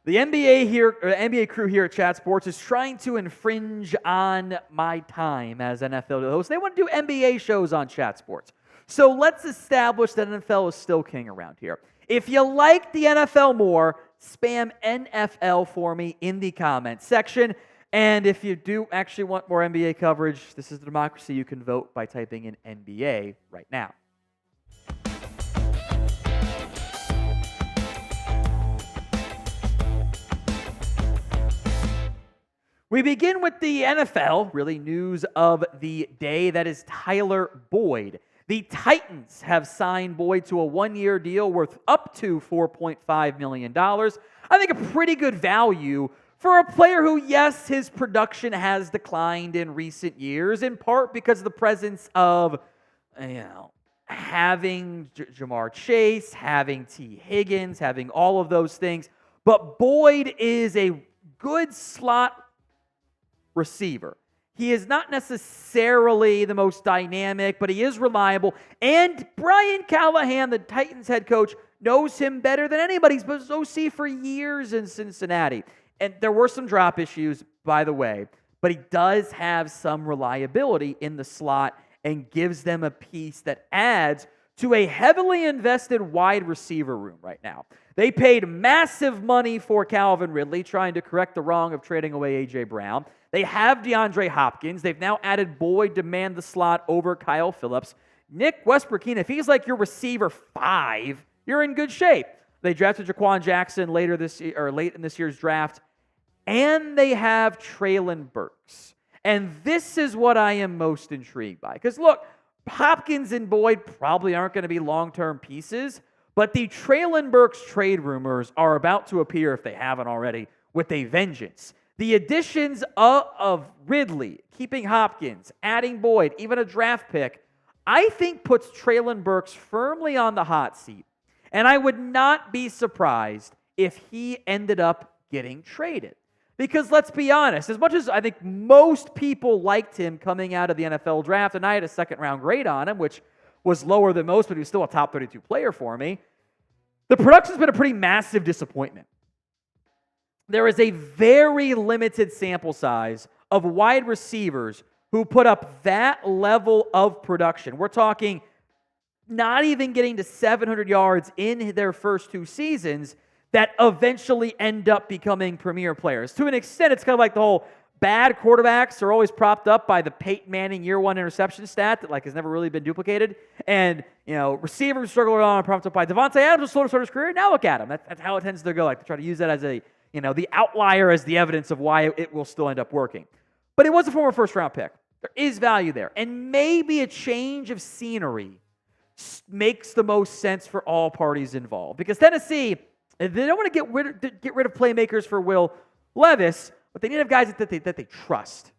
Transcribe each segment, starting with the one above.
The NBA crew here at Chat Sports is trying to infringe on my time as NFL host. They want to do NBA shows on Chat Sports. So let's establish that NFL is still king around here. If you like the NFL more, spam NFL for me in the comments section. And if you do actually want more NBA coverage, this is the democracy. You can vote by typing in NBA right now. We begin with the NFL, really news of the day. That is Tyler Boyd. The Titans have signed Boyd to a one-year deal worth up to $4.5 million. I think a pretty good value for a player who, yes, his production has declined in recent years, in part because of the presence of, having Jamar Chase, having T. Higgins, having all of those things. But Boyd is a good slot receiver. He is not necessarily the most dynamic, but he is reliable. And Brian Callahan, the Titans head coach, knows him better than anybody. He's been his OC for years in Cincinnati. And there were some drop issues, by the way, but he does have some reliability in the slot and gives them a piece that adds to a heavily invested wide receiver room right now. They paid massive money for Calvin Ridley, trying to correct the wrong of trading away AJ Brown. They have DeAndre Hopkins. They've now added Boyd to man the slot over Kyle Phillips. Nick Westbrook-Ikine, if he's like your receiver 5, you're in good shape. They drafted Jaquan Jackson late in this year's draft, and they have Treylon Burks. And this is what I am most intrigued by. Because look, Hopkins and Boyd probably aren't going to be long-term pieces, but the Treylon Burks trade rumors are about to appear, if they haven't already, with a vengeance. The additions of Ridley, keeping Hopkins, adding Boyd, even a draft pick, I think puts Treylon Burks firmly on the hot seat. And I would not be surprised if he ended up getting traded. Because let's be honest, as much as I think most people liked him coming out of the NFL draft, and I had a second-round grade on him, which was lower than most, but he was still a top 32 player for me, the production's been a pretty massive disappointment. There is a very limited sample size of wide receivers who put up that level of production. We're talking not even getting to 700 yards in their first 2 seasons that eventually end up becoming premier players. To an extent, it's kind of like the whole bad quarterbacks are always propped up by the Peyton Manning year 1 interception stat that has never really been duplicated. And, receivers struggle on propped up by Devontae Adams will slow to start his career. Now look at him. That's how it tends to go. They try to use that as the outlier as the evidence of why it will still end up working. But it was a former first-round pick. There is value there. And maybe a change of scenery makes the most sense for all parties involved. Because Tennessee, they don't want to get rid of playmakers for Will Levis, but they need to have guys that they trust.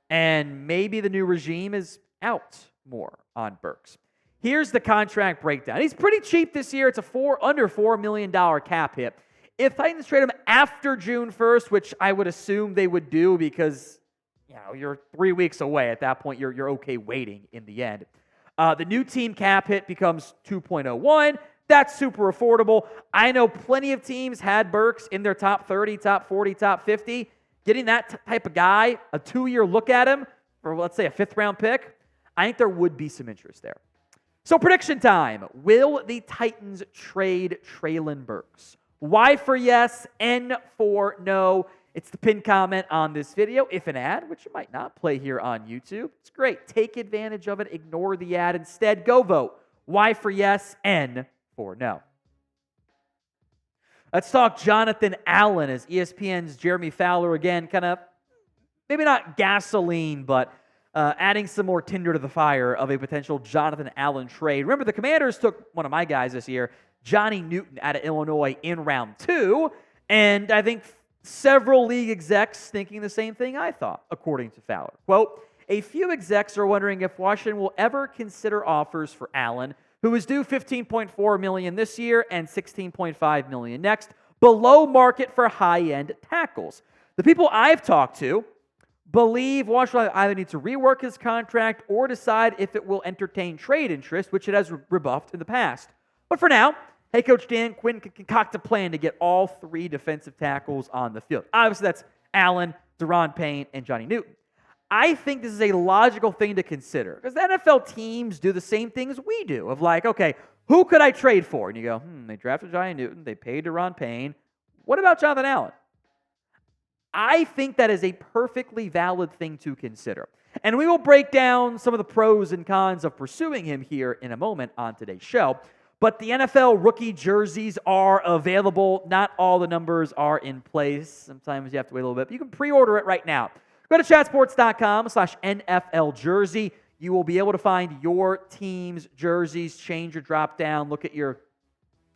And maybe the new regime is out more on Burks. Here's the contract breakdown. He's pretty cheap this year. It's under $4 million cap hit. If Titans trade him after June 1st, which I would assume they would do because you're 3 weeks away. At that point, you're okay waiting in the end. The new team cap hit becomes 2.01. That's super affordable. I know plenty of teams had Burks in their top 30, top 40, top 50. Getting that type of guy, a 2-year look at him for, let's say, a 5th-round pick, I think there would be some interest there. So prediction time. Will the Titans trade Treylon Burks? Y for yes, N for no. It's the pinned comment on this video. If an ad, which you might not play here on YouTube, it's great. Take advantage of it. Ignore the ad. Instead, go vote. Y for yes, N for no. Let's talk Jonathan Allen as ESPN's Jeremy Fowler again, kind of maybe not gasoline, but adding some more tinder to the fire of a potential Jonathan Allen trade. Remember, the Commanders took one of my guys this year, Johnny Newton out of Illinois in round 2, and I think several league execs thinking the same thing I thought, according to Fowler. Quote, a few execs are wondering if Washington will ever consider offers for Allen, who is due $15.4 million this year and $16.5 million next, below market for high-end tackles. The people I've talked to believe Washington either needs to rework his contract or decide if it will entertain trade interest, which it has rebuffed in the past. But for now, Head coach Dan Quinn can concoct a plan to get all 3 defensive tackles on the field. Obviously, that's Allen, Daron Payne, and Johnny Newton. I think this is a logical thing to consider because the NFL teams do the same things we do of like, okay, who could I trade for? And you go, they drafted Johnny Newton. They paid Daron Payne. What about Jonathan Allen? I think that is a perfectly valid thing to consider. And we will break down some of the pros and cons of pursuing him here in a moment on today's show. But the NFL rookie jerseys are available. Not all the numbers are in place. Sometimes you have to wait a little bit. But you can pre-order it right now. Go to chatsports.com/NFL jersey. You will be able to find your team's jerseys, change your drop down, look at your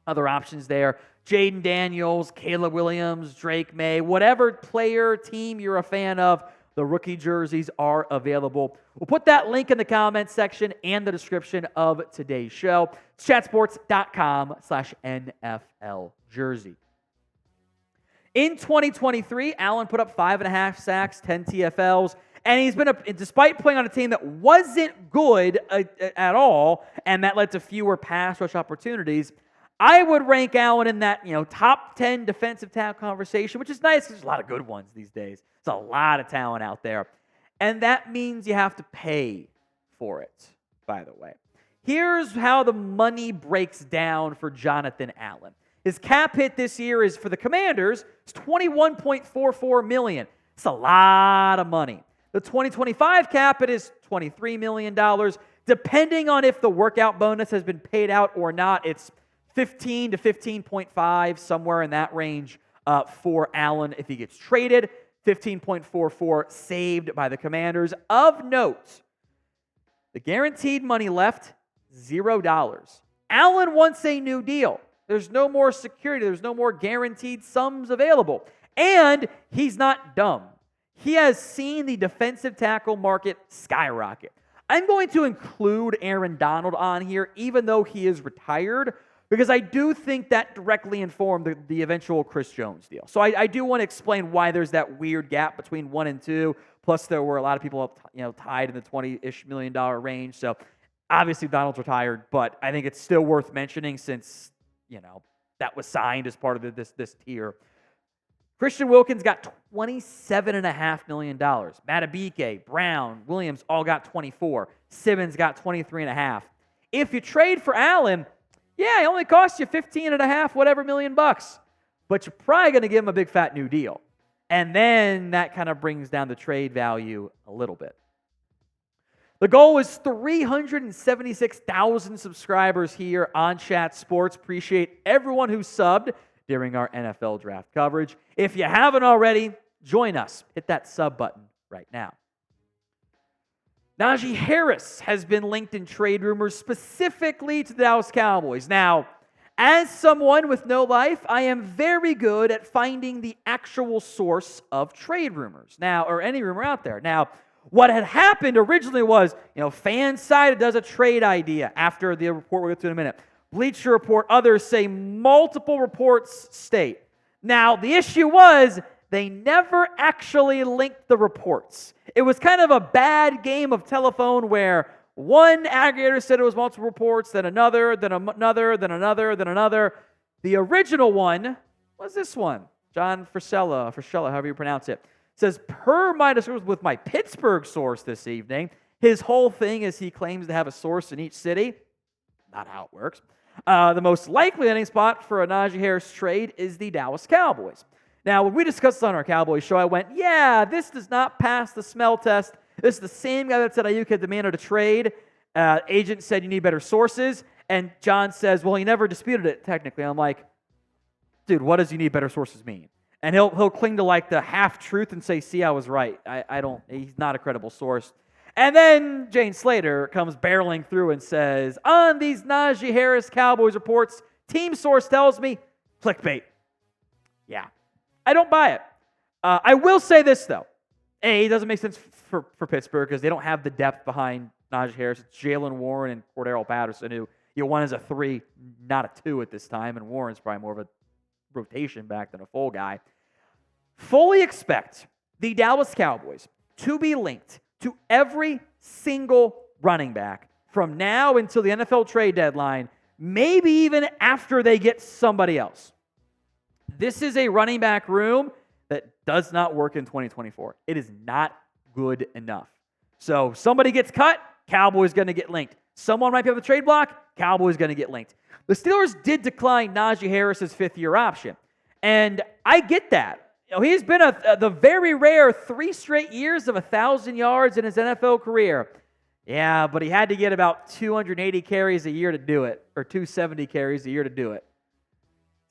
other options there. Jaden Daniels, Caleb Williams, Drake May, whatever player, team you're a fan of, the rookie jerseys are available. We'll put that link in the comments section and the description of today's show. It's chatsports.com/NFL jersey. In 2023, Allen put up 5.5 sacks, 10 TFLs, and he's been, despite playing on a team that wasn't good at all, and that led to fewer pass rush opportunities, I would rank Allen in that top 10 defensive tackle conversation, which is nice because there's a lot of good ones these days. There's a lot of talent out there. And that means you have to pay for it, by the way. Here's how the money breaks down for Jonathan Allen. His cap hit this year is, for the Commanders, it's $21.44 million. It's a lot of money. The 2025 cap hit is $23 million. Depending on if the workout bonus has been paid out or not, it's 15 to 15.5, somewhere in that range for Allen if he gets traded. 15.44 saved by the Commanders. Of note, the guaranteed money left, $0. Allen wants a new deal. There's no more security. There's no more guaranteed sums available. And he's not dumb. He has seen the defensive tackle market skyrocket. I'm going to include Aaron Donald on here, even though he is retired, because I do think that directly informed the eventual Chris Jones deal. So I do want to explain why there's that weird gap between 1 and 2. Plus, there were a lot of people tied in the $20-ish million range. So obviously Donald's retired, but I think it's still worth mentioning since that was signed as part of this tier. Christian Wilkins got $27.5 million. Matabike, Brown, Williams all got 24. Simmons got 23.5. If you trade for Allen, it only costs you 15.5, whatever million bucks. But you're probably going to give him a big fat new deal. And then that kind of brings down the trade value a little bit. The goal is 376,000 subscribers here on Chat Sports. Appreciate everyone who subbed during our NFL draft coverage. If you haven't already, join us. Hit that sub button right now. Najee Harris has been linked in trade rumors specifically to the Dallas Cowboys. Now, as someone with no life, I am very good at finding the actual source of trade rumors. Now, or any rumor out there. Now, what had happened originally was, FanSided does a trade idea after the report we'll get to in a minute. Bleacher Report, others say multiple reports state. Now, the issue was they never actually linked the reports. It was kind of a bad game of telephone where one aggregator said it was multiple reports, then another, then another, then another, then another. The original one was this one. John Frisella, however you pronounce it, says, per my discussions with my Pittsburgh source this evening, his whole thing is he claims to have a source in each city. Not how it works. The most likely landing spot for a Najee Harris trade is the Dallas Cowboys. Now, when we discussed this on our Cowboys show, I went, this does not pass the smell test. This is the same guy that said Aiyuk had demanded a trade. Agent said you need better sources. And John says, well, he never disputed it technically. I'm like, dude, what does you need better sources mean? And he'll cling to like the half-truth and say, see, I was right. He's not a credible source. And then Jane Slater comes barreling through and says, on these Najee Harris Cowboys reports, team source tells me, clickbait. Yeah, I don't buy it. I will say this, though. It doesn't make sense for Pittsburgh because they don't have the depth behind Najee Harris. It's Jalen Warren and Cordero Patterson, who one is a 3, not a 2 at this time, and Warren's probably more of a rotation back than a full guy. Fully expect the Dallas Cowboys to be linked to every single running back from now until the NFL trade deadline maybe even after they get somebody else. This is a running back room that does not work in 2024. It is not good enough. So somebody gets cut, Cowboys going to get linked. Someone might be on the trade block, Cowboys going to get linked. The Steelers did decline Najee Harris's fifth-year option, and I get that. He's been the very rare 3 straight years of 1,000 yards in his NFL career. Yeah, but he had to get about 280 carries a year to do it, or 270 carries a year to do it.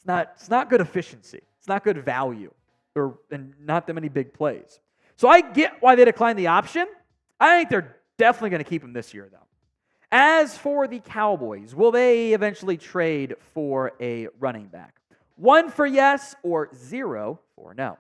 It's not good efficiency. It's not good value, and not that many big plays. So I get why they declined the option. I think they're definitely going to keep him this year, though. As for the Cowboys, will they eventually trade for a running back? 1 for yes or 0 for no.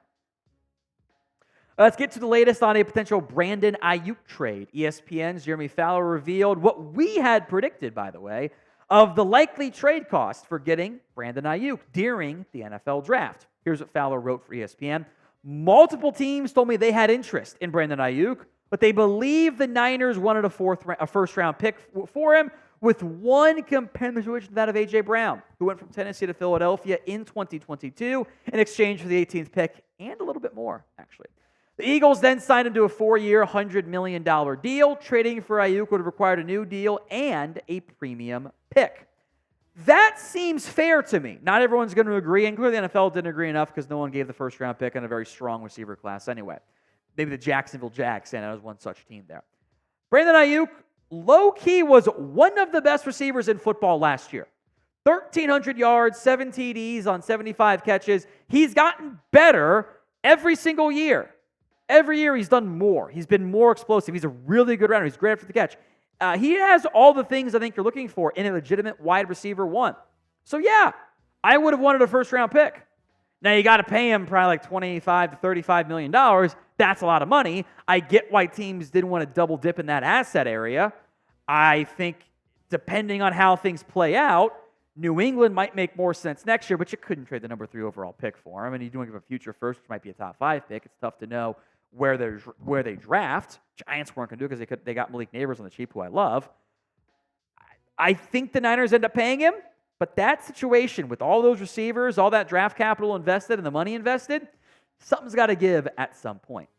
Let's get to the latest on a potential Brandon Aiyuk trade. ESPN's Jeremy Fowler revealed what we had predicted, by the way, of the likely trade cost for getting Brandon Aiyuk during the NFL draft. Here's what Fowler wrote for ESPN. Multiple teams told me they had interest in Brandon Aiyuk, but they believe the Niners wanted a first-round pick for him, with one comparing to that of AJ Brown, who went from Tennessee to Philadelphia in 2022 in exchange for the 18th pick and a little bit more, actually. The Eagles then signed him to a 4-year, $100 million deal. Trading for Aiyuk would have required a new deal and a premium pick. That seems fair to me. Not everyone's going to agree, and clearly the NFL didn't agree enough because no one gave the first-round pick on a very strong receiver class anyway. Maybe the Jacksonville Jags, and that was one such team there. Brandon Aiyuk, low-key, was one of the best receivers in football last year. 1,300 yards, 7 TDs on 75 catches. He's gotten better every single year. Every year he's done more. He's been more explosive. He's a really good runner. He's great after the catch. He has all the things I think you're looking for in a legitimate wide receiver one. So yeah, I would have wanted a first-round pick. Now you got to pay him probably like $25 to $35 million. That's a lot of money. I get why teams didn't want to double dip in that asset area. I think depending on how things play out, New England might make more sense next year, but you couldn't trade the number 3 overall pick for him. And you don't give a future first, which might be a top 5 pick. It's tough to know where they draft. Giants weren't going to do it because they got Malik Neighbors on the cheap, who I love. I think the Niners end up paying him, but that situation with all those receivers, all that draft capital invested and the money invested, something's got to give at some point.